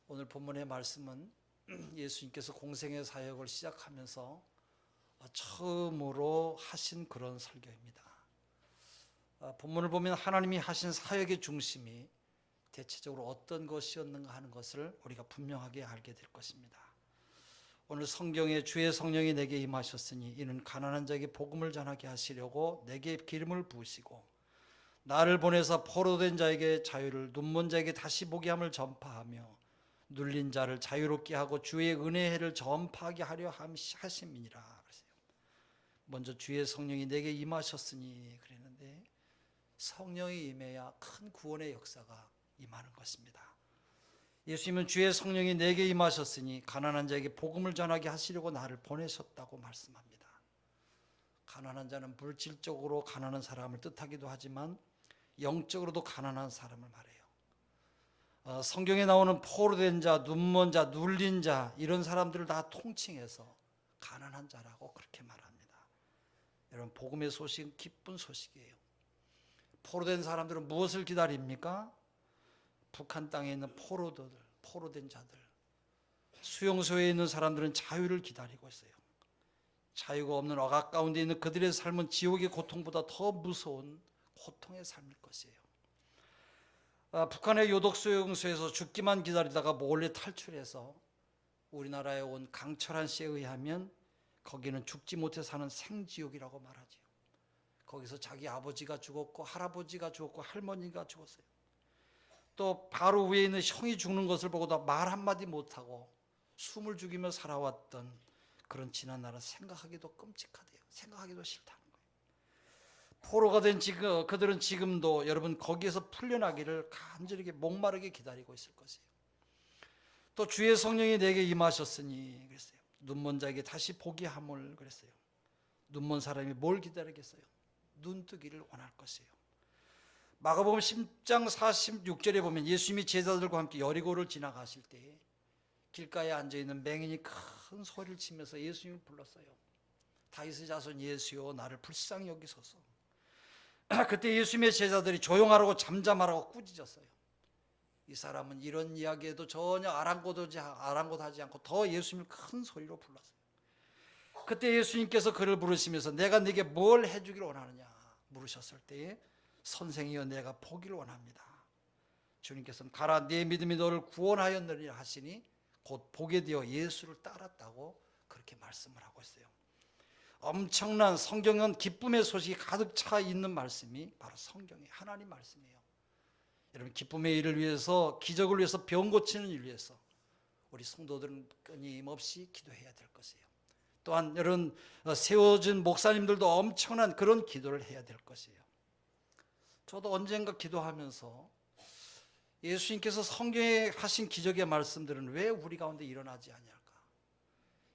오늘 본문의 말씀은 예수님께서 공생의 사역을 시작하면서 처음으로 하신 그런 설교입니다. 본문을 보면 하나님이 하신 사역의 중심이 대체적으로 어떤 것이었는가 하는 것을 우리가 분명하게 알게 될 것입니다. 오늘 성경에 주의 성령이 내게 임하셨으니 이는 가난한 자에게 복음을 전하게 하시려고 내게 기름을 부으시고 나를 보내서 포로된 자에게 자유를, 눈먼 자에게 다시 보게 함을 전파하며 눌린 자를 자유롭게 하고 주의 은혜의 해를 전파하게 하려 하심이니라. 먼저 주의 성령이 내게 임하셨으니 그랬는데, 성령이 임해야 큰 구원의 역사가 임하는 것입니다. 예수님은 주의 성령이 내게 임하셨으니 가난한 자에게 복음을 전하게 하시려고 나를 보내셨다고 말씀합니다. 가난한 자는 물질적으로 가난한 사람을 뜻하기도 하지만 영적으로도 가난한 사람을 말해요. 성경에 나오는 포로된 자, 눈먼 자, 눌린 자, 이런 사람들을 다 통칭해서 가난한 자라고 그렇게 말합니다. 여러분, 복음의 소식은 기쁜 소식이에요. 포로된 사람들은 무엇을 기다립니까? 북한 땅에 있는 포로된 자들, 수용소에 있는 사람들은 자유를 기다리고 있어요. 자유가 없는 억압 가운데 있는 그들의 삶은 지옥의 고통보다 더 무서운 고통의 삶일 것이에요. 북한의 요독 수용소에서 죽기만 기다리다가 몰래 탈출해서 우리나라에 온 강철한 씨에 의하면 거기는 죽지 못해 사는 생지옥이라고 말하지요. 거기서 자기 아버지가 죽었고 할아버지가 죽었고 할머니가 죽었어요. 또 바로 위에 있는 형이 죽는 것을 보고도 말 한마디 못하고 숨을 죽이며 살아왔던 그런 지난 날은 생각하기도 끔찍하대요. 생각하기도 싫다는 거예요. 포로가 된 지금 그들은 지금도 여러분 거기에서 풀려나기를 간절하게 목마르게 기다리고 있을 것이에요. 또 주의 성령이 내게 임하셨으니 그랬어요. 눈먼 자에게 다시 보게 함을 그랬어요. 눈먼 사람이 뭘 기다리겠어요? 눈 뜨기를 원할 것이에요. 마가복음 10장 46절에 보면 예수님이 제자들과 함께 여리고를 지나가실 때 길가에 앉아있는 맹인이 큰 소리를 치면서 예수님을 불렀어요. 다윗의 자손 예수여 나를 불쌍히 여기소서. 그때 예수님의 제자들이 조용하라고 잠잠하라고 꾸짖었어요. 이 사람은 이런 이야기에도 전혀 아랑곳하지 않고 더 예수님을 큰 소리로 불렀어요. 그때 예수님께서 그를 부르시면서 내가 네게 뭘 해주기를 원하느냐 물으셨을 때에 선생이여 내가 보기를 원합니다. 주님께서는 가라 네 믿음이 너를 구원하였느니라 하시니 곧 보게 되어 예수를 따랐다고 그렇게 말씀을 하고 있어요. 엄청난 성경은 기쁨의 소식이 가득 차 있는 말씀이 바로 성경의 하나님 말씀이에요. 여러분 기쁨의 일을 위해서, 기적을 위해서, 병 고치는 일을 위해서 우리 성도들은 끊임없이 기도해야 될 것이에요. 또한 여러분 세워진 목사님들도 엄청난 그런 기도를 해야 될 것이에요. 저도 언젠가 기도하면서 예수님께서 성경에 하신 기적의 말씀들은 왜 우리 가운데 일어나지 아니할까?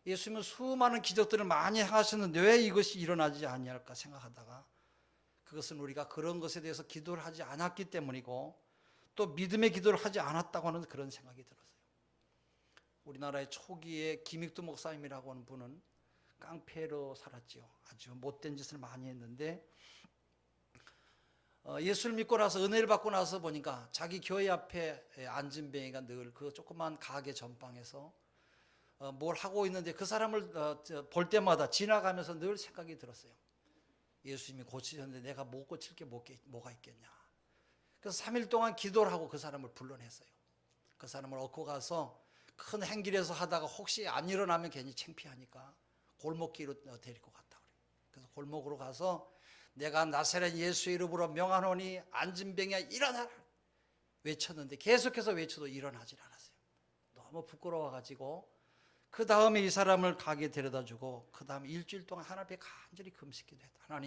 예수님은 수많은 기적들을 많이 하셨는데 왜 이것이 일어나지 아니할까 생각하다가 그것은 우리가 그런 것에 대해서 기도를 하지 않았기 때문이고 또 믿음의 기도를 하지 않았다고 하는 그런 생각이 들었어요. 우리나라의 초기에 김익두 목사님이라고 하는 분은 깡패로 살았지요. 아주 못된 짓을 많이 했는데 예수를 믿고 나서 은혜를 받고 나서 보니까 자기 교회 앞에 앉은 뱅이가 늘 그 조그만 가게 전방에서 뭘 하고 있는데 그 사람을 볼 때마다 지나가면서 늘 생각이 들었어요. 예수님이 고치셨는데 내가 못 고칠 게 뭐가 있겠냐. 그래서 3일 동안 기도를 하고 그 사람을 불러냈어요. 그 사람을 얻고 가서 큰 행길에서 하다가 혹시 안 일어나면 괜히 창피하니까 골목길로 데리고 갔다 그래요. 그래서 골목으로 가서 내가 나사렛 예수의 이름으로 명하노니 앉은 병이야 일어나라 외쳤는데 계속해서 외쳐도 일어나질 않았어요. 너무 부끄러워가지고 그 다음에 이 사람을 가게 데려다주고 그 다음에 일주일 동안 하나님 앞에 간절히 금식기도 했다.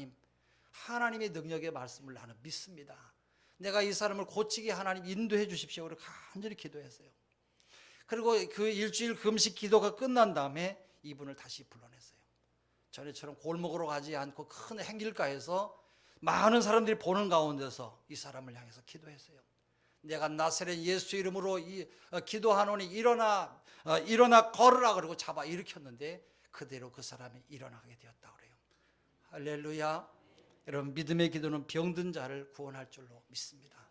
하나님의 능력의 말씀을 나는 믿습니다. 내가 이 사람을 고치게 하나님 인도해 주십시오. 그리고 간절히 기도했어요. 그리고 그 일주일 금식 기도가 끝난 다음에 이분을 다시 불러냈어요. 전에처럼 골목으로 가지 않고 큰 행길가에서 많은 사람들이 보는 가운데서 이 사람을 향해서 기도했어요. 내가 나사렛 예수 이름으로 기도하노니 일어나 걸으라 그러고 잡아 일으켰는데 그대로 그 사람이 일어나게 되었다 그래요. 할렐루야. 여러분 믿음의 기도는 병든 자를 구원할 줄로 믿습니다.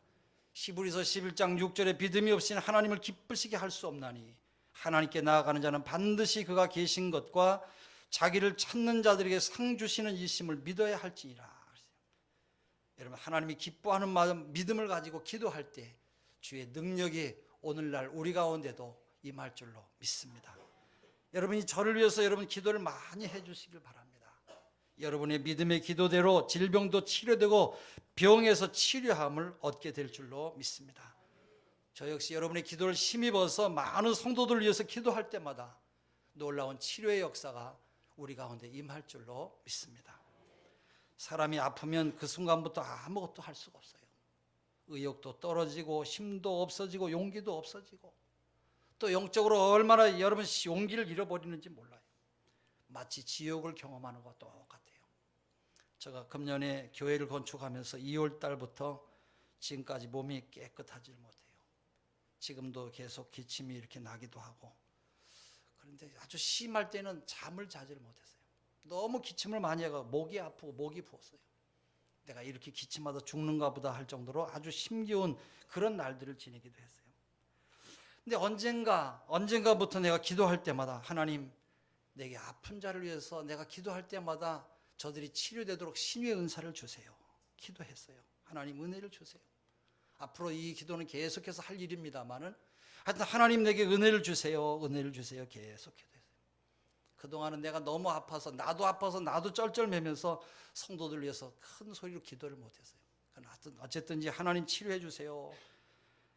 히브리서 11장 6절에 믿음이 없이는 하나님을 기쁘시게 할 수 없나니 하나님께 나아가는 자는 반드시 그가 계신 것과 자기를 찾는 자들에게 상 주시는 이심을 믿어야 할지니라. 여러분, 하나님이 기뻐하는 마음, 믿음을 가지고 기도할 때 주의 능력이 오늘날 우리 가운데도 임할 줄로 믿습니다. 여러분이 저를 위해서 여러분 기도를 많이 해주시길 바랍니다. 여러분의 믿음의 기도대로 질병도 치료되고 병에서 치료함을 얻게 될 줄로 믿습니다. 저 역시 여러분의 기도를 힘입어서 많은 성도들을 위해서 기도할 때마다 놀라운 치료의 역사가 우리 가운데 임할 줄로 믿습니다. 사람이 아프면 그 순간부터 아무것도 할 수가 없어요. 의욕도 떨어지고 힘도 없어지고 용기도 없어지고 또 영적으로 얼마나 여러분 용기를 잃어버리는지 몰라요. 마치 지옥을 경험하는 것과 똑같아요. 제가 금년에 교회를 건축하면서 2월 달부터 지금까지 몸이 깨끗하지 못해요. 지금도 계속 기침이 이렇게 나기도 하고, 그런데 아주 심할 때는 잠을 자지를 못했어요. 너무 기침을 많이 해가 목이 아프고 목이 부었어요. 내가 이렇게 기침하다 죽는가 보다 할 정도로 아주 힘겨운 그런 날들을 지내기도 했어요. 근데 언젠가부터 내가 기도할 때마다 하나님, 내게 아픈 자를 위해서 내가 기도할 때마다 저들이 치료되도록 신유의 은사를 주세요. 기도했어요. 하나님 은혜를 주세요. 앞으로 이 기도는 계속해서 할 일입니다만은 하여튼 하나님 내게 은혜를 주세요. 은혜를 주세요. 계속 기도했어요. 그동안은 내가 너무 아파서 나도 쩔쩔매면서 성도들 위해서 큰 소리로 기도를 못했어요. 어쨌든지 하나님 치료해 주세요.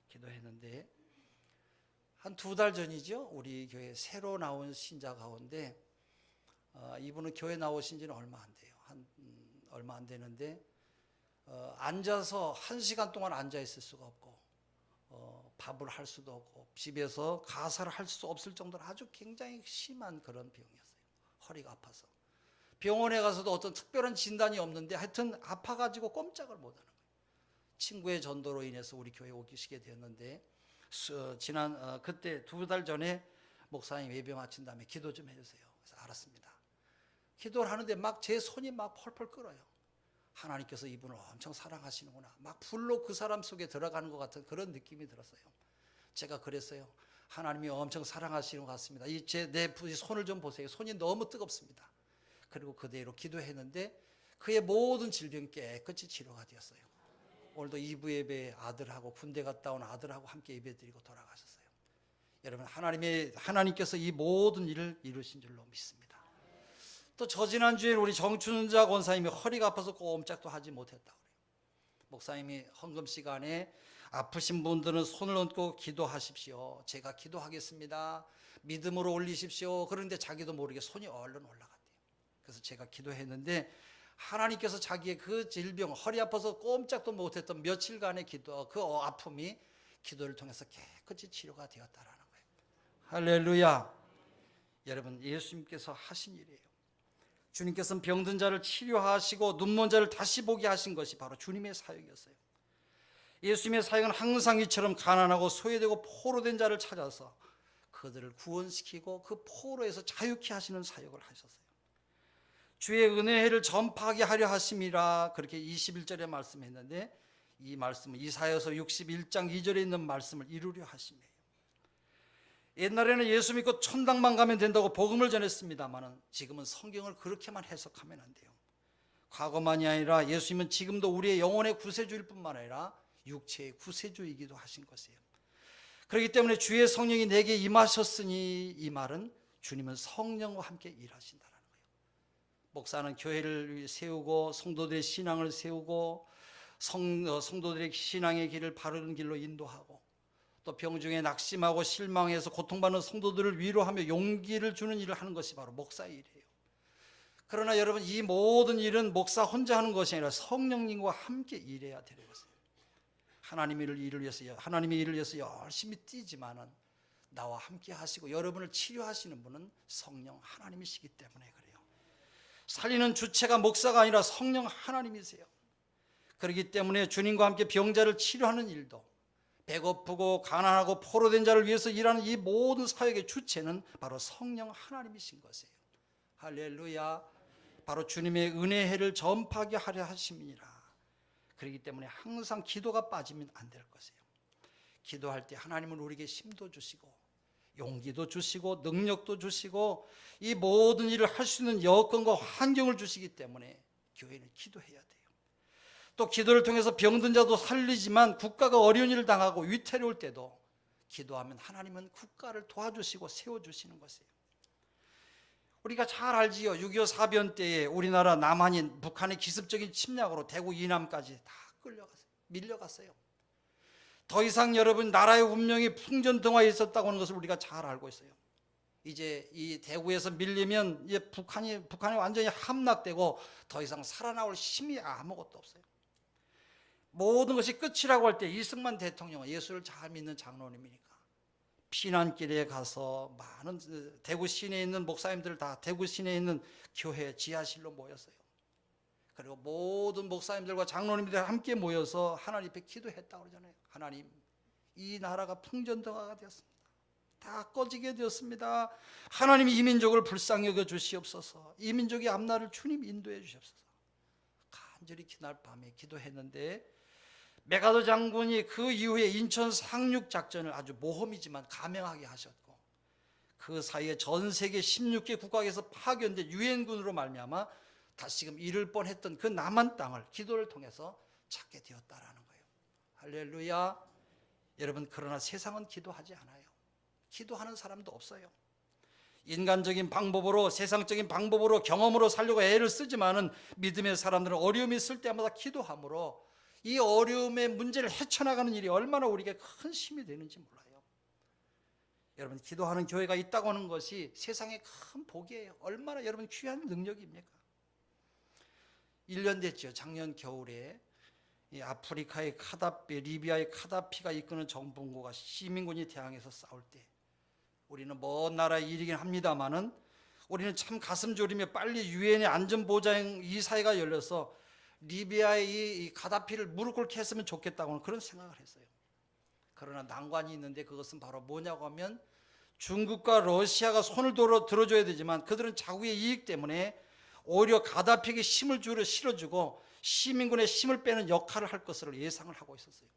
기도했는데 한 2달 전이죠. 우리 교회 새로 나온 신자 가운데 이분은 교회 나오신 지는 얼마 안 돼요. 얼마 안 되는데 앉아서 1시간 동안 앉아 있을 수가 없고 밥을 할 수도 없고 집에서 가사를 할 수 없을 정도로 아주 굉장히 심한 그런 병이었어요. 허리가 아파서 병원에 가서도 어떤 특별한 진단이 없는데 하여튼 아파가지고 꼼짝을 못하는 거예요. 친구의 전도로 인해서 우리 교회에 오시게 되었는데 그때 2달 전에 목사님 예배 마친 다음에 기도 좀 해주세요. 그래서 알았습니다. 기도를 하는데 막 제 손이 막 펄펄 끓어요. 하나님께서 이분을 엄청 사랑하시는구나. 막 불로 그 사람 속에 들어가는 것 같은 그런 느낌이 들었어요. 제가 그랬어요. 하나님이 엄청 사랑하시는 것 같습니다. 내 손을 좀 보세요. 손이 너무 뜨겁습니다. 그리고 그대로 기도했는데 그의 모든 질병이 깨끗이 치료가 되었어요. 오늘도 2부 예배 아들하고 군대 갔다 온 아들하고 함께 예배드리고 돌아가셨어요. 여러분, 하나님께서 이 모든 일을 이루신 줄로 믿습니다. 또 지난주에 우리 정춘자 권사님이 허리가 아파서 꼼짝도 하지 못했다고 그래요. 목사님이 헌금 시간에 아프신 분들은 손을 얹고 기도하십시오. 제가 기도하겠습니다. 믿음으로 올리십시오. 그런데 자기도 모르게 손이 얼른 올라갔대요. 그래서 제가 기도했는데 하나님께서 자기의 그 질병, 허리 아파서 꼼짝도 못했던 며칠간의 그 아픔이 기도를 통해서 깨끗이 치료가 되었다라는 거예요. 할렐루야. 여러분, 예수님께서 하신 일이에요. 주님께서는 병든 자를 치료하시고 눈먼 자를 다시 보게 하신 것이 바로 주님의 사역이었어요. 예수님의 사역은 항상 이처럼 가난하고 소외되고 포로된 자를 찾아서 그들을 구원시키고 그 포로에서 자유케 하시는 사역을 하셨어요. 주의 은혜를 전파하게 하려 하심이라, 그렇게 21절에 말씀했는데 이 말씀은 이사야서 61장 2절에 있는 말씀을 이루려 하심이에요. 옛날에는 예수 믿고 천당만 가면 된다고 복음을 전했습니다만 지금은 성경을 그렇게만 해석하면 안 돼요. 과거만이 아니라 예수님은 지금도 우리의 영혼의 구세주일 뿐만 아니라 육체의 구세주이기도 하신 것이에요. 그렇기 때문에 주의 성령이 내게 임하셨으니, 이 말은 주님은 성령과 함께 일하신다는 거예요. 목사는 교회를 세우고 성도들의 신앙을 세우고 성도들의 신앙의 길을 바른 길로 인도하고 또 병중에 낙심하고 실망해서 고통받는 성도들을 위로하며 용기를 주는 일을 하는 것이 바로 목사의 일이에요. 그러나 여러분, 이 모든 일은 목사 혼자 하는 것이 아니라 성령님과 함께 일해야 되는 것이에요. 하나님의 일을 위해서 열심히 뛰지만은 나와 함께 하시고 여러분을 치료하시는 분은 성령 하나님이시기 때문에 그래요. 살리는 주체가 목사가 아니라 성령 하나님이세요. 그렇기 때문에 주님과 함께 병자를 치료하는 일도, 배고프고 가난하고 포로된 자를 위해서 일하는 이 모든 사역의 주체는 바로 성령 하나님이신 것이에요. 할렐루야. 바로 주님의 은혜의 해를 전파하게 하려 하심이니라. 그렇기 때문에 항상 기도가 빠지면 안 될 것이에요. 기도할 때 하나님은 우리에게 힘도 주시고 용기도 주시고 능력도 주시고 이 모든 일을 할 수 있는 여건과 환경을 주시기 때문에 교회는 기도해야 돼요. 또 기도를 통해서 병든 자도 살리지만 국가가 어려운 일을 당하고 위태로울 때도 기도하면 하나님은 국가를 도와주시고 세워주시는 것이에요. 우리가 잘 알지요. 6.25 사변 때에 우리나라 남한인 북한의 기습적인 침략으로 대구 이남까지 다 끌려갔어요. 밀려갔어요. 더 이상 여러분 나라의 운명이 풍전등화에 있었다고 하는 것을 우리가 잘 알고 있어요. 이제 이 대구에서 밀리면 이제 북한이 완전히 함락되고 더 이상 살아나올 힘이 아무것도 없어요. 모든 것이 끝이라고 할 때 이승만 대통령은 예수를 잘 믿는 장로님이니까 피난길에 가서 많은 대구 시내에 있는 목사님들 다 대구 시내에 있는 교회 지하실로 모였어요. 그리고 모든 목사님들과 장로님들이 함께 모여서 하나님 앞에 기도했다고 그러잖아요. 하나님, 이 나라가 풍전등화가 되었습니다. 다 꺼지게 되었습니다. 하나님이 이 민족을 불쌍히 여겨 주시옵소서. 이 민족의 앞날을 주님 인도해 주시옵소서. 간절히 그날 밤에 기도했는데 메가더 장군이 그 이후에 인천 상륙 작전을 아주 모험이지만 감행하게 하셨고 그 사이에 전 세계 16개 국가에서 파견된 유엔군으로 말미암아 다시금 잃을 뻔했던 그 남한 땅을 기도를 통해서 찾게 되었다라는 거예요. 할렐루야. 여러분, 그러나 세상은 기도하지 않아요. 기도하는 사람도 없어요. 인간적인 방법으로 세상적인 방법으로 경험으로 살려고 애를 쓰지만은 믿음의 사람들은 어려움이 있을 때마다 기도함으로 이 어려움의 문제를 헤쳐나가는 일이 얼마나 우리에게 큰 힘이 되는지 몰라요. 여러분, 기도하는 교회가 있다고 하는 것이 세상의 큰 복이에요. 얼마나 여러분 귀한 능력입니까? 1년 됐죠. 작년 겨울에 이 아프리카의 카다피, 리비아의 카다피가 이끄는 정부군과 시민군이 대항해서 싸울 때 우리는 먼 나라의 일이긴 합니다만은 우리는 참 가슴 졸이며 빨리 유엔의 안전보장 이사회가 열려서 리비아의 이 가다피를 무릎 꿇게 했으면 좋겠다고는 그런 생각을 했어요. 그러나 난관이 있는데 그것은 바로 뭐냐고 하면 중국과 러시아가 손을 들어줘야 되지만 그들은 자국의 이익 때문에 오히려 가다피에게 힘을 실어주고 시민군의 힘을 빼는 역할을 할 것을 예상을 하고 있었어요.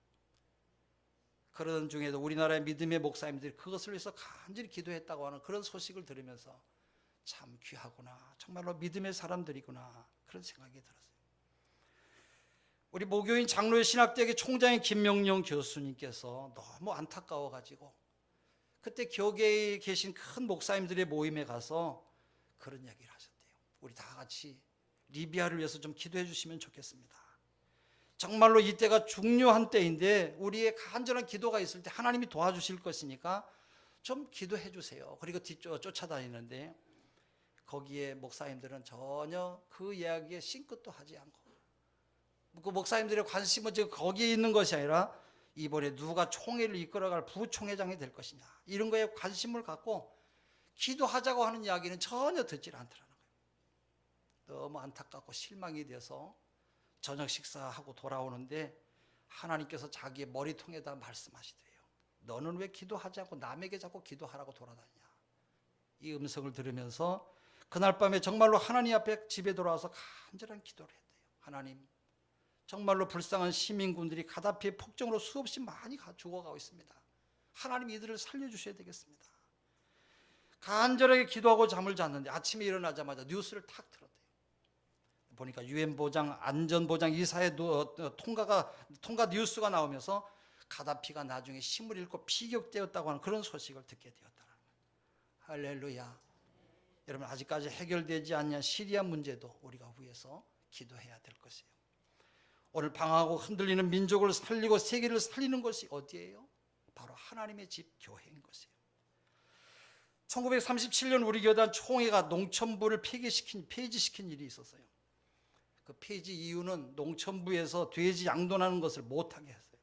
그런 중에도 우리나라의 믿음의 목사님들이 그것을 위해서 간절히 기도했다고 하는 그런 소식을 들으면서 참 귀하구나, 정말로 믿음의 사람들이구나, 그런 생각이 들었어요. 우리 모교인 장로의 신학대학의 총장인 김명령 교수님께서 너무 안타까워가지고 그때 교계에 계신 큰 목사님들의 모임에 가서 그런 이야기를 하셨대요. 우리 다 같이 리비아를 위해서 좀 기도해 주시면 좋겠습니다. 정말로 이때가 중요한 때인데 우리의 간절한 기도가 있을 때 하나님이 도와주실 것이니까 좀 기도해 주세요. 그리고 쫓아다니는데 거기에 목사님들은 전혀 그 이야기에 싱긋도 하지 않고 그 목사님들의 관심은 지금 거기에 있는 것이 아니라 이번에 누가 총회를 이끌어갈 부총회장이 될 것이냐 이런 거에 관심을 갖고 기도하자고 하는 이야기는 전혀 듣질 않더라는 거예요. 너무 안타깝고 실망이 돼서 저녁 식사하고 돌아오는데 하나님께서 자기의 머리통에다 말씀하시더래요. 너는 왜 기도하자고 남에게 자꾸 기도하라고 돌아다니냐. 이 음성을 들으면서 그날 밤에 정말로 하나님 앞에 집에 돌아와서 간절한 기도를 했대요. 하나님, 정말로 불쌍한 시민군들이 가다피의 폭정으로 수없이 많이 죽어가고 있습니다. 하나님 이들을 살려주셔야 되겠습니다. 간절하게 기도하고 잠을 잤는데 아침에 일어나자마자 뉴스를 탁 틀었대요. 보니까 유엔 보장 안전보장 이사회 통과 뉴스가 나오면서 가다피가 나중에 힘을 잃고 피격되었다고 하는 그런 소식을 듣게 되었다는 거예요. 할렐루야. 여러분, 아직까지 해결되지 않냐 시리아 문제도 우리가 위해서 기도해야 될 것이에요. 오늘 방황하고 흔들리는 민족을 살리고 세계를 살리는 것이 어디예요? 바로 하나님의 집 교회인 것이에요. 1937년 우리 교단 총회가 농촌부를 폐지시킨 일이 있었어요. 그 폐지 이유는 농촌부에서 돼지 양돈하는 것을 못하게 했어요.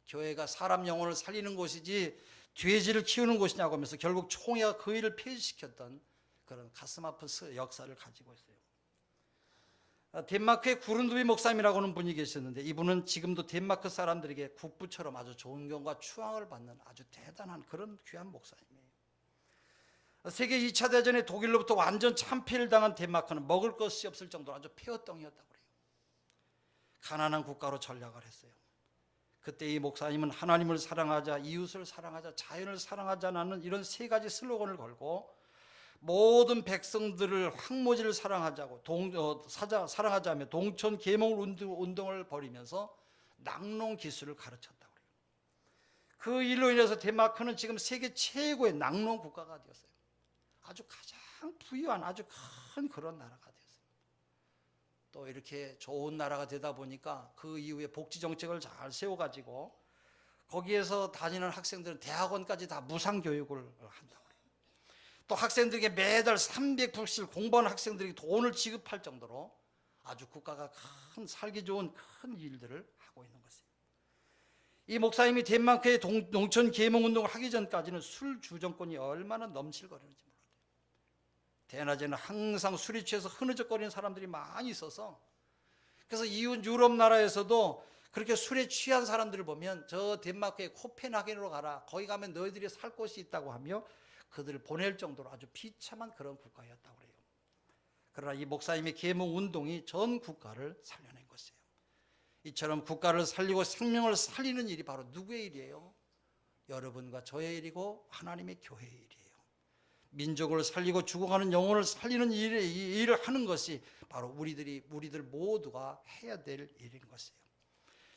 교회가 사람 영혼을 살리는 곳이지 돼지를 키우는 곳이냐고 하면서 결국 총회가 그 일을 폐지시켰던 그런 가슴 아픈 역사를 가지고 있어요. 덴마크의 구른두비 목사님이라고 하는 분이 계셨는데 이분은 지금도 덴마크 사람들에게 국부처럼 아주 존경과 추앙을 받는 아주 대단한 그런 귀한 목사님이에요. 세계 2차 대전에 독일로부터 완전 참패를 당한 덴마크는 먹을 것이 없을 정도로 아주 폐허덩이였다고 그래요. 가난한 국가로 전락을 했어요. 그때 이 목사님은 하나님을 사랑하자, 이웃을 사랑하자, 자연을 사랑하자는 이런 세 가지 슬로건을 걸고 모든 백성들을 황무지를 사랑하자고 사랑하자며 동천 계몽 운동을 벌이면서 낙농 기술을 가르쳤다고 그래요. 그 일로 인해서 덴마크는 지금 세계 최고의 낙농 국가가 되었어요. 아주 가장 부유한 아주 큰 그런 나라가 되었어요. 또 이렇게 좋은 나라가 되다 보니까 그 이후에 복지 정책을 잘 세워가지고 거기에서 다니는 학생들은 대학원까지 다 무상 교육을 한다고 그래요. 또 학생들에게 매달 300불씩 공부하는 학생들에게 돈을 지급할 정도로 아주 국가가 큰 살기 좋은 큰 일들을 하고 있는 것이에요. 이 목사님이 덴마크의 농촌 계몽 운동을 하기 전까지는 술 주정권이 얼마나 넘실거리는지 몰라요. 대낮에는 항상 술이 취해서 흐느적거리는 사람들이 많이 있어서, 그래서 이웃 유럽 나라에서도 그렇게 술에 취한 사람들을 보면 저 덴마크의 코펜하겐으로 가라, 거기 가면 너희들이 살 곳이 있다고 하며 그들을 보낼 정도로 아주 비참한 그런 국가였다고 그래요. 그러나 이 목사님의 계몽 운동이 전 국가를 살려낸 것이에요. 이처럼 국가를 살리고 생명을 살리는 일이 바로 누구의 일이에요? 여러분과 저의 일이고 하나님의 교회의 일이에요. 민족을 살리고 죽어가는 영혼을 살리는 일을 하는 것이 바로 우리들 모두가 해야 될 일인 것이에요.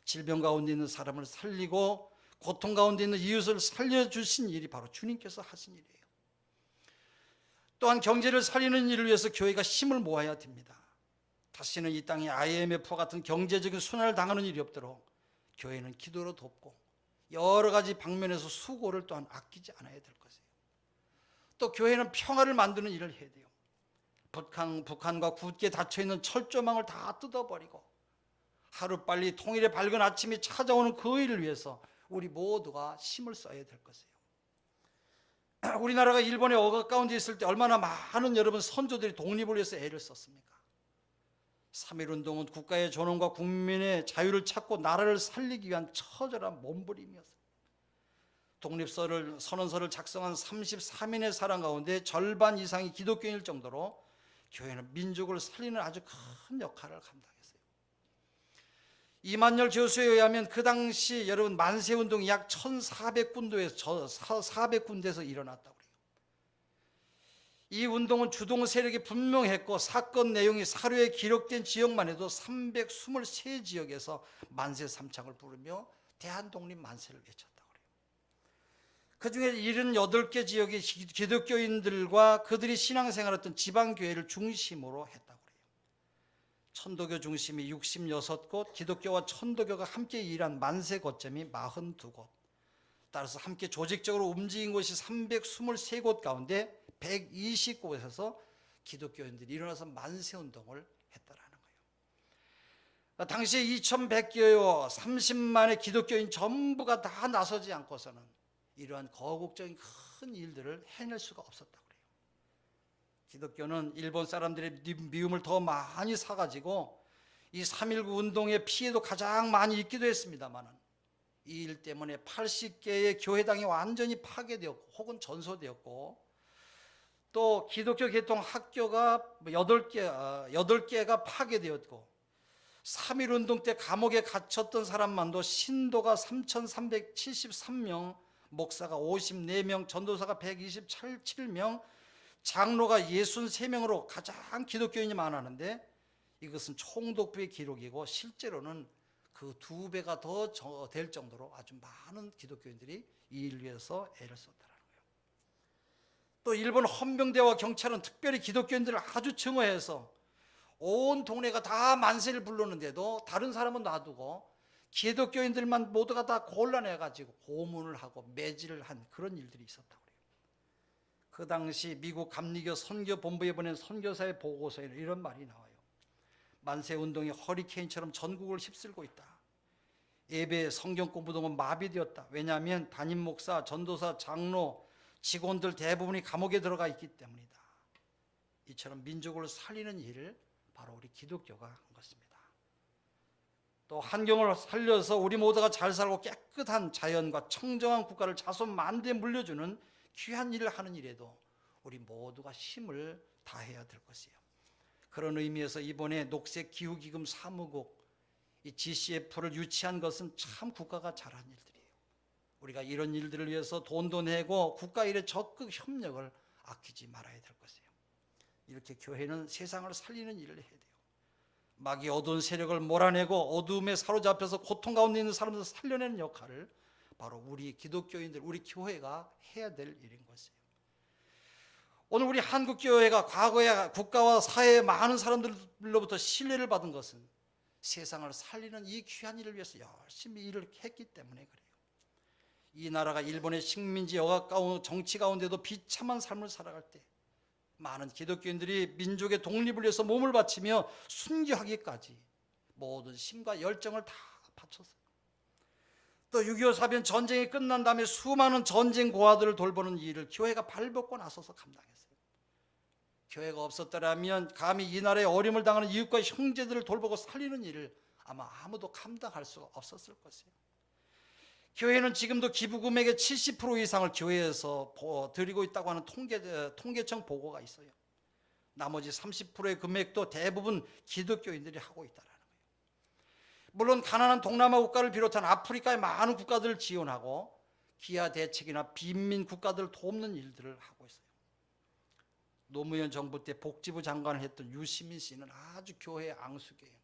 질병 가운데 있는 사람을 살리고 고통 가운데 있는 이웃을 살려주신 일이 바로 주님께서 하신 일이에요. 또한 경제를 살리는 일을 위해서 교회가 힘을 모아야 됩니다. 다시는 이 땅에 IMF와 같은 경제적인 순환을 당하는 일이 없도록 교회는 기도로 돕고 여러 가지 방면에서 수고를 또한 아끼지 않아야 될 것이에요. 또 교회는 평화를 만드는 일을 해야 돼요. 북한과 굳게 닫혀있는 철조망을 다 뜯어버리고 하루빨리 통일의 밝은 아침이 찾아오는 그 일을 위해서 우리 모두가 힘을 써야 될 것이에요. 우리나라가 일본의 억압 가운데 있을 때 얼마나 많은 여러분 선조들이 독립을 위해서 애를 썼습니까? 3.1운동은 국가의 존엄과 국민의 자유를 찾고 나라를 살리기 위한 처절한 몸부림이었어요. 독립선언서를 작성한 33인의 사람 가운데 절반 이상이 기독교인일 정도로 교회는 민족을 살리는 아주 큰 역할을 감당했어요. 이만열 교수에 의하면 그 당시 여러분 만세운동이 약 1400군데에서 일어났다고 그래요. 이 운동은 주동 세력이 분명했고 사건 내용이 사료에 기록된 지역만 해도 323지역에서 만세 삼창을 부르며 대한독립 만세를 외쳤다. 그 중에 78개 지역의 기독교인들과 그들이 신앙생활했던 지방교회를 중심으로 했다고 그래요. 천도교 중심이 66곳, 기독교와 천도교가 함께 일한 만세 거점이 42곳, 따라서 함께 조직적으로 움직인 곳이 323곳 가운데 120곳에서 기독교인들이 일어나서 만세운동을 했다라는 거예요. 당시에 2100개여 30만의 기독교인 전부가 다 나서지 않고서는 이러한 거국적인 큰 일들을 해낼 수가 없었다고 그래요. 기독교는 일본 사람들의 미움을 더 많이 사가지고 이 3.19 운동의 피해도 가장 많이 입기도 했습니다만 이 일 때문에 80개의 교회당이 완전히 파괴되었고 혹은 전소되었고 또 기독교 계통 학교가 8개가 파괴되었고 3.1 운동 때 감옥에 갇혔던 사람만도 신도가 3,373명, 목사가 54명, 전도사가 127명, 장로가 63명으로 가장 기독교인이 많았는데 이것은 총독부의 기록이고 실제로는 그 2배가 더 될 정도로 아주 많은 기독교인들이 이 일을 위해서 애를 썼다는 거예요. 또 일본 헌병대와 경찰은 특별히 기독교인들을 아주 증오해서 온 동네가 다 만세를 부르는데도 다른 사람은 놔두고 기독교인들만 모두가 다 곤란해가지고 고문을 하고 매질을 한 그런 일들이 있었다고 그래요. 그 당시 미국 감리교 선교본부에 보낸 선교사의 보고서에 이런 말이 나와요. 만세운동이 허리케인처럼 전국을 휩쓸고 있다. 예배 성경 공부 등은 마비되었다. 왜냐하면 담임 목사, 전도사, 장로, 직원들 대부분이 감옥에 들어가 있기 때문이다. 이처럼 민족을 살리는 일을 바로 우리 기독교가 한 것입니다. 또 환경을 살려서 우리 모두가 잘 살고 깨끗한 자연과 청정한 국가를 자손 만대에 물려주는 귀한 일을 하는 일에도 우리 모두가 힘을 다해야 될 것이에요. 그런 의미에서 이번에 녹색 기후기금 사무국 이 GCF를 유치한 것은 참 국가가 잘한 일들이에요. 우리가 이런 일들을 위해서 돈도 내고 국가 일에 적극 협력을 아끼지 말아야 될 것이에요. 이렇게 교회는 세상을 살리는 일을 해야 돼요. 마귀 어두운 세력을 몰아내고 어두움에 사로잡혀서 고통 가운데 있는 사람들을 살려내는 역할을 바로 우리 기독교인들, 우리 교회가 해야 될 일인 것이에요. 오늘 우리 한국교회가 과거에 국가와 사회의 많은 사람들로부터 신뢰를 받은 것은 세상을 살리는 이 귀한 일을 위해서 열심히 일을 했기 때문에 그래요. 이 나라가 일본의 식민지 여가 정치 가운데도 비참한 삶을 살아갈 때 많은 기독교인들이 민족의 독립을 위해서 몸을 바치며 순교하기까지 모든 힘과 열정을 다 바쳤어요. 또 6.25 사변 전쟁이 끝난 다음에 수많은 전쟁 고아들을 돌보는 일을 교회가 발벗고 나서서 감당했어요. 교회가 없었더라면 감히 이 나라에 어려움을 당하는 이웃과 형제들을 돌보고 살리는 일을 아마 아무도 감당할 수가 없었을 것이에요. 교회는 지금도 기부 금액의 70% 이상을 교회에서 드리고 있다고 하는 통계청 보고가 있어요. 나머지 30%의 금액도 대부분 기독교인들이 하고 있다는 거예요. 물론 가난한 동남아 국가를 비롯한 아프리카의 많은 국가들을 지원하고 기아 대책이나 빈민 국가들을 돕는 일들을 하고 있어요. 노무현 정부 때 복지부 장관을 했던 유시민 씨는 아주 교회의 앙숙이에요.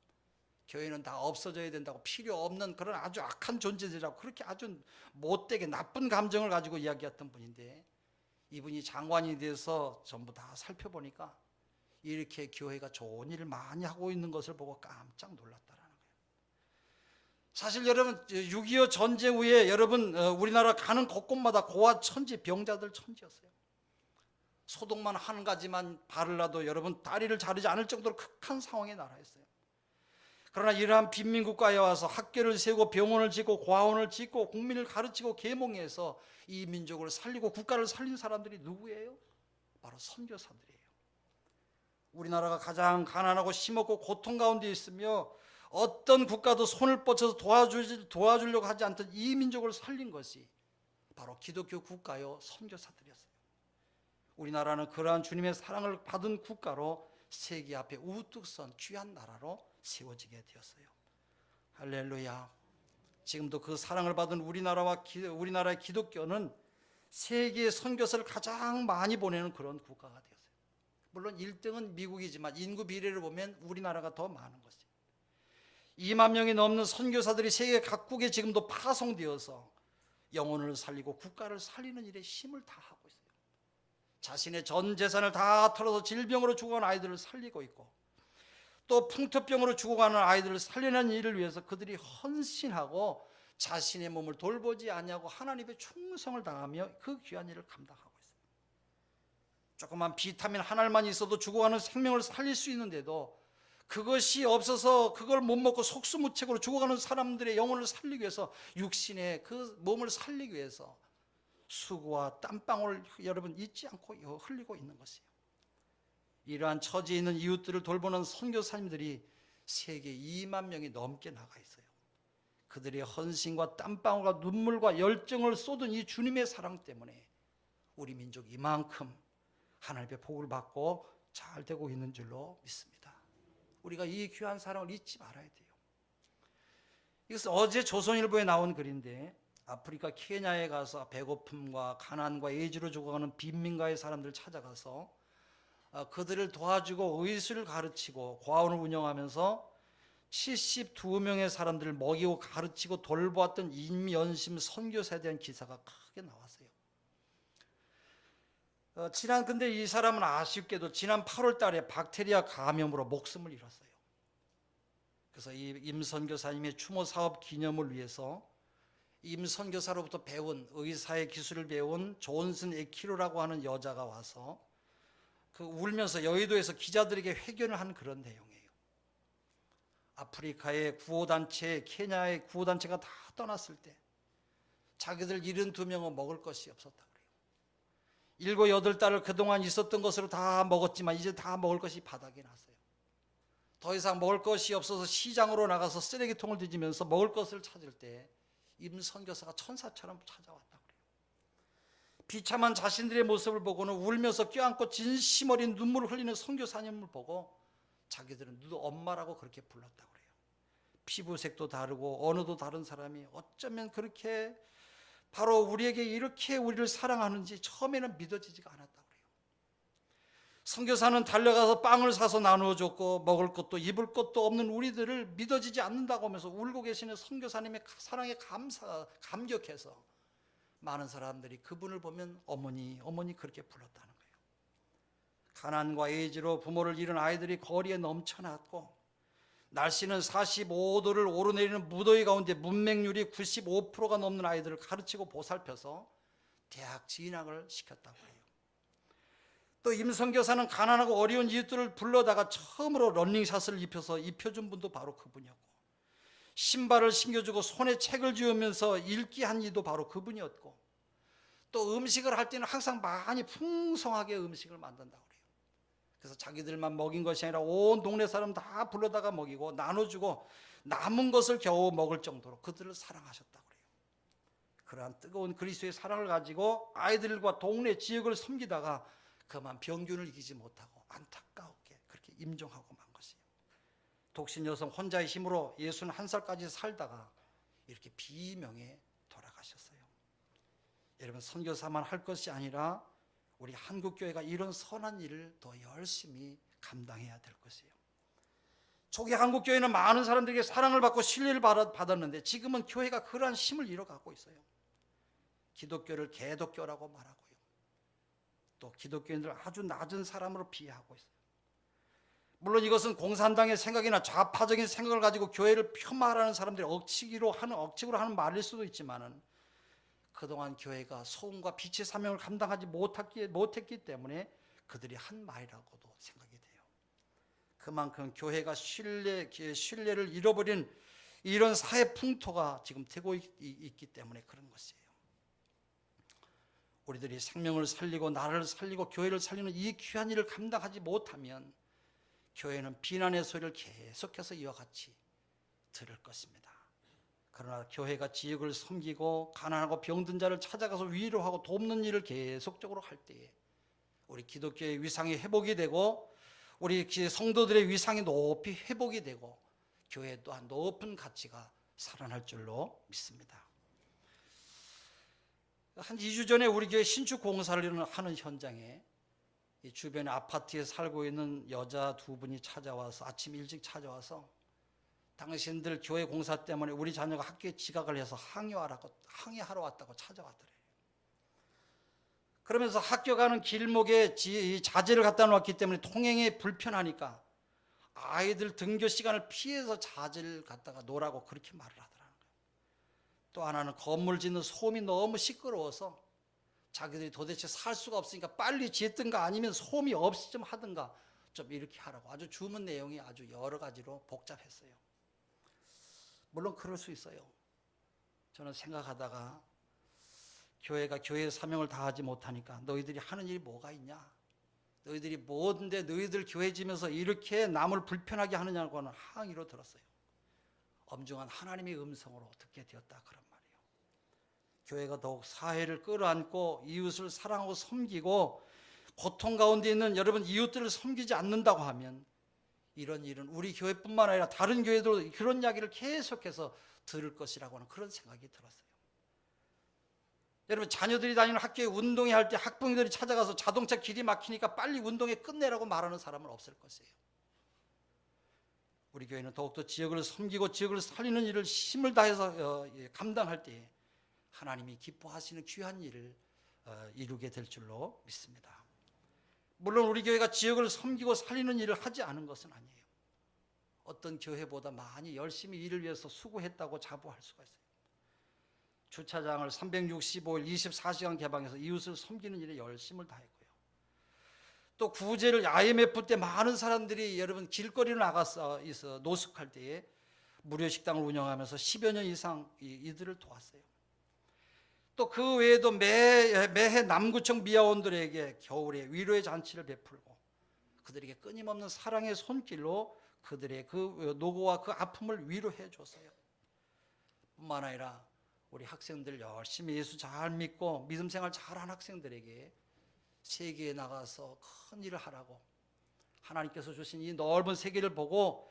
교회는 다 없어져야 된다고, 필요 없는 그런 아주 악한 존재들이라고 그렇게 아주 못되게 나쁜 감정을 가지고 이야기했던 분인데, 이분이 장관이 돼서 전부 다 살펴보니까 이렇게 교회가 좋은 일을 많이 하고 있는 것을 보고 깜짝 놀랐다라는 거예요. 사실 여러분 6.25 전쟁 후에 여러분 우리나라 가는 곳곳마다 고아 천지, 병자들 천지였어요. 소독만 한 가지만 바르라도 여러분 다리를 자르지 않을 정도로 극한 상황의 나라였어요. 그러나 이러한 빈민국가에 와서 학교를 세우고 병원을 짓고 고아원을 짓고 국민을 가르치고 계몽해서 이 민족을 살리고 국가를 살린 사람들이 누구예요? 바로 선교사들이에요. 우리나라가 가장 가난하고 힘없고 고통 가운데 있으며 어떤 국가도 손을 뻗쳐서 도와주려고 하지 않던 이 민족을 살린 것이 바로 기독교 국가요 선교사들이었어요. 우리나라는 그러한 주님의 사랑을 받은 국가로 세계 앞에 우뚝 선 귀한 나라로 세워지게 되었어요. 할렐루야. 지금도 그 사랑을 받은 우리나라의 기독교는 세계의 선교사를 가장 많이 보내는 그런 국가가 되었어요. 물론 1등은 미국이지만 인구 비례를 보면 우리나라가 더 많은 것이에요. 2만 명이 넘는 선교사들이 세계 각국에 지금도 파송되어서 영혼을 살리고 국가를 살리는 일에 힘을 다하고 있어요. 자신의 전 재산을 다 털어서 질병으로 죽어가는 아이들을 살리고 있고, 또 풍토병으로 죽어가는 아이들을 살리는 일을 위해서 그들이 헌신하고 자신의 몸을 돌보지 않냐고 하나님의 충성을 당하며 그 귀한 일을 감당하고 있어요. 조그만 비타민 한 알만 있어도 죽어가는 생명을 살릴 수 있는데도 그것이 없어서 그걸 못 먹고 속수무책으로 죽어가는 사람들의 영혼을 살리기 위해서, 육신의 그 몸을 살리기 위해서 수고와 땀방울 여러분 잊지 않고 흘리고 있는 것이에요. 이러한 처지에 있는 이웃들을 돌보는 선교사님들이 세계 2만 명이 넘게 나가 있어요. 그들의 헌신과 땀방울과 눈물과 열정을 쏟은 이 주님의 사랑 때문에 우리 민족이 이만큼 하나님의 복을 받고 잘 되고 있는 줄로 믿습니다. 우리가 이 귀한 사랑을 잊지 말아야 돼요. 이것은 어제 조선일보에 나온 글인데, 아프리카 케냐에 가서 배고픔과 가난과 애지로 죽어가는 빈민가의 사람들을 찾아가서 그들을 도와주고 의술을 가르치고 고아원을 운영하면서 72명의 사람들을 먹이고 가르치고 돌보았던 임연심 선교사에 대한 기사가 크게 나왔어요. 근데 이 사람은 아쉽게도 지난 8월 달에 박테리아 감염으로 목숨을 잃었어요. 그래서 이 임 선교사님의 추모 사업 기념을 위해서 임 선교사로부터 배운 의사의 기술을 배운 존슨 에키로라고 하는 여자가 와서 울면서 여의도에서 기자들에게 회견을 한 그런 내용이에요. 아프리카의 구호단체, 케냐의 구호단체가 다 떠났을 때 자기들 72명은 먹을 것이 없었다 그래요. 7, 8달을 그동안 있었던 것으로 다 먹었지만 이제 다 먹을 것이 바닥이 났어요. 더 이상 먹을 것이 없어서 시장으로 나가서 쓰레기통을 뒤지면서 먹을 것을 찾을 때 임 선교사가 천사처럼 찾아왔다 그래요. 비참한 자신들의 모습을 보고는 울면서 껴안고 진심 어린 눈물을 흘리는 선교사님을 보고 자기들은 누구 엄마라고 그렇게 불렀다고 그래요. 피부색도 다르고 언어도 다른 사람이 어쩌면 그렇게 바로 우리에게 이렇게 우리를 사랑하는지 처음에는 믿어지지가 않았다고 그래요. 선교사는 달려가서 빵을 사서 나누어 줬고 먹을 것도 입을 것도 없는 우리들을 믿어지지 않는다고 하면서 울고 계시는 선교사님의 사랑에 감격해서 많은 사람들이 그분을 보면 어머니, 어머니 그렇게 불렀다는 거예요. 가난과 에이즈로 부모를 잃은 아이들이 거리에 넘쳐났고 날씨는 45도를 오르내리는 무더위 가운데 문맹률이 95%가 넘는 아이들을 가르치고 보살펴서 대학 진학을 시켰다고 해요. 또 임선교사는 가난하고 어려운 이웃들을 불러다가 처음으로 러닝샷을 입혀준 분도 바로 그분이었고, 신발을 신겨주고 손에 책을 쥐으면서 읽기 한 이도 바로 그분이었고, 또 음식을 할 때는 항상 많이 풍성하게 음식을 만든다고 그래요. 그래서 자기들만 먹인 것이 아니라 온 동네 사람 다 불러다가 먹이고 나눠주고 남은 것을 겨우 먹을 정도로 그들을 사랑하셨다고 그래요. 그러한 뜨거운 그리스도의 사랑을 가지고 아이들과 동네 지역을 섬기다가 그만 병균을 이기지 못하고 안타깝게 그렇게 임종하고 만 것이에요. 독신 여성 혼자의 힘으로 61살까지 살다가 이렇게 비명에 돌아가셨어요. 여러분, 선교사만 할 것이 아니라 우리 한국교회가 이런 선한 일을 더 열심히 감당해야 될 것이에요. 초기 한국교회는 많은 사람들에게 사랑을 받고 신뢰를 받았는데 지금은 교회가 그러한 힘을 잃어가고 있어요. 기독교를 개독교라고 말하고요. 또 기독교인들 아주 낮은 사람으로 비하하고 있어요. 물론 이것은 공산당의 생각이나 좌파적인 생각을 가지고 교회를 폄하하는 사람들이 억측으로 하는 말일 수도 있지만은 그동안 교회가 소금과 빛의 사명을 감당하지 못했기 때문에 그들이 한 말이라고도 생각이 돼요. 그만큼 교회가 신뢰를 잃어버린 이런 사회 풍토가 지금 되고 있기 때문에 그런 것이에요. 우리들이 생명을 살리고 나라를 살리고 교회를 살리는 이 귀한 일을 감당하지 못하면 교회는 비난의 소리를 계속해서 이와 같이 들을 것입니다. 그러나 교회가 지역을 섬기고 가난하고 병든 자를 찾아가서 위로하고 돕는 일을 계속적으로 할 때에 우리 기독교의 위상이 회복이 되고 우리 성도들의 위상이 높이 회복이 되고 교회 또한 높은 가치가 살아날 줄로 믿습니다. 한 2주 전에 우리 교회 신축 공사를 하는 현장에 이 주변에 아파트에 살고 있는 여자 두 분이 찾아와서 아침 일찍 찾아와서 당신들 교회 공사 때문에 우리 자녀가 학교에 지각을 해서 항의하러 왔다고 찾아왔더래요. 그러면서 학교 가는 길목에 자재를 갖다 놓았기 때문에 통행이 불편하니까 아이들 등교 시간을 피해서 자재를 갖다가 놓으라고 그렇게 말을 하더라는 거예요. 또 하나는 건물 짓는 소음이 너무 시끄러워서 자기들이 도대체 살 수가 없으니까 빨리 짓든가 아니면 소음이 없이 좀 하든가 좀 이렇게 하라고. 아주 주문 내용이 아주 여러 가지로 복잡했어요. 물론 그럴 수 있어요. 저는 생각하다가 교회가 교회의 사명을 다하지 못하니까 너희들이 하는 일이 뭐가 있냐? 너희들이 뭔데 너희들 교회 지면서 이렇게 남을 불편하게 하느냐고 하는 항의로 들었어요. 엄중한 하나님의 음성으로 듣게 되었다 그런 말이에요. 교회가 더욱 사회를 끌어안고 이웃을 사랑하고 섬기고 고통 가운데 있는 여러분 이웃들을 섬기지 않는다고 하면 이런 일은 우리 교회뿐만 아니라 다른 교회도 그런 이야기를 계속해서 들을 것이라고 하는 그런 생각이 들었어요. 여러분, 자녀들이 다니는 학교에 운동회 할 때 학부모들이 찾아가서 자동차 길이 막히니까 빨리 운동회 끝내라고 말하는 사람은 없을 것이에요. 우리 교회는 더욱더 지역을 섬기고 지역을 살리는 일을 힘을 다해서 감당할 때 하나님이 기뻐하시는 귀한 일을 이루게 될 줄로 믿습니다. 물론 우리 교회가 지역을 섬기고 살리는 일을 하지 않은 것은 아니에요. 어떤 교회보다 많이 열심히 일을 위해서 수고했다고 자부할 수가 있어요. 주차장을 365일 24시간 개방해서 이웃을 섬기는 일에 열심을 다했고요. 또 구제를 IMF 때 많은 사람들이 여러분 길거리로 나가서 노숙할 때에 무료 식당을 운영하면서 10여 년 이상 이들을 도왔어요. 또 그 외에도 매해 남구청 미아원들에게 겨울에 위로의 잔치를 베풀고 그들에게 끊임없는 사랑의 손길로 그들의 그 노고와 그 아픔을 위로해 줬어요. 뿐만 아니라 우리 학생들 열심히 예수 잘 믿고 믿음 생활 잘한 학생들에게 세계에 나가서 큰 일을 하라고 하나님께서 주신 이 넓은 세계를 보고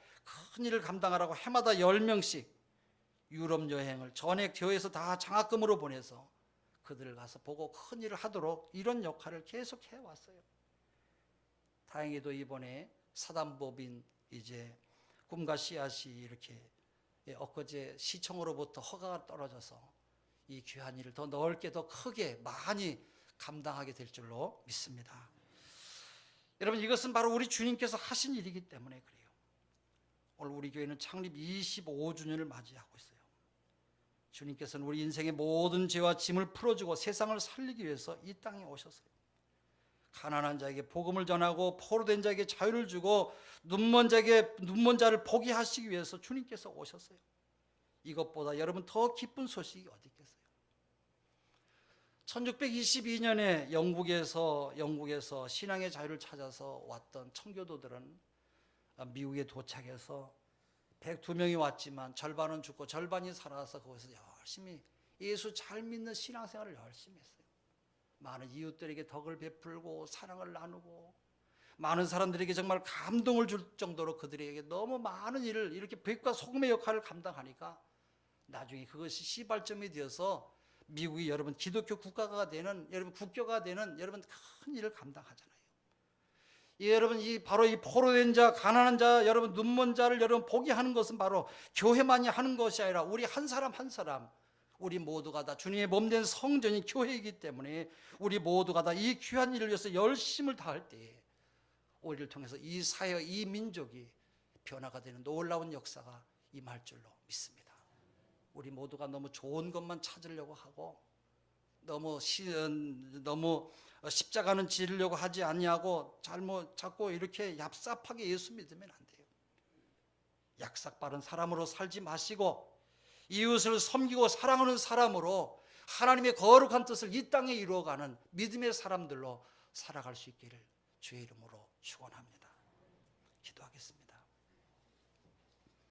큰 일을 감당하라고 해마다 10명씩 유럽 여행을 전액 교회에서 다 장학금으로 보내서 그들을 가서 보고 큰 일을 하도록 이런 역할을 계속 해왔어요. 다행히도 이번에 사단법인 이제 꿈과 씨앗이 이렇게 엊그제 시청으로부터 허가가 떨어져서 이 귀한 일을 더 넓게 더 크게 많이 감당하게 될 줄로 믿습니다. 여러분, 이것은 바로 우리 주님께서 하신 일이기 때문에 그래요. 오늘 우리 교회는 창립 25주년을 맞이하고 있어요. 주님께서는 우리 인생의 모든 죄와 짐을 풀어주고 세상을 살리기 위해서 이 땅에 오셨어요. 가난한 자에게 복음을 전하고 포로된 자에게 자유를 주고 눈먼 자를 보게 하시기 위해서 주님께서 오셨어요. 이것보다 여러분 더 기쁜 소식이 어디 있겠어요? 1622년에 영국에서 신앙의 자유를 찾아서 왔던 청교도들은 미국에 도착해서 102명이 왔지만 절반은 죽고 절반이 살아서 거기서 열심히 예수 잘 믿는 신앙생활을 열심히 했어요. 많은 이웃들에게 덕을 베풀고 사랑을 나누고 많은 사람들에게 정말 감동을 줄 정도로 그들에게 너무 많은 일을 이렇게 빛과 소금의 역할을 감당하니까 나중에 그것이 시발점이 되어서 미국이 여러분 기독교 국가가 되는, 여러분 국교가 되는 여러분 큰 일을 감당하잖아요. 여러분 바로 이 포로된 자, 가난한 자, 여러분 눈먼 자를 여러분 보게 하는 것은 바로 교회만이 하는 것이 아니라 우리 한 사람 한 사람, 우리 모두가 다 주님의 몸된 성전이 교회이기 때문에 우리 모두가 다 이 귀한 일을 위해서 열심을 다할 때에 우리를 통해서 이 사회, 이 민족이 변화가 되는 놀라운 역사가 임할 줄로 믿습니다. 우리 모두가 너무 좋은 것만 찾으려고 하고 너무 십자가는 지르려고 하지 아니하고 자꾸 이렇게 얍삽하게 예수 믿으면 안 돼요. 약삭 바른 사람으로 살지 마시고 이웃을 섬기고 사랑하는 사람으로 하나님의 거룩한 뜻을 이 땅에 이루어가는 믿음의 사람들로 살아갈 수 있기를 주의 이름으로 축원합니다. 기도하겠습니다.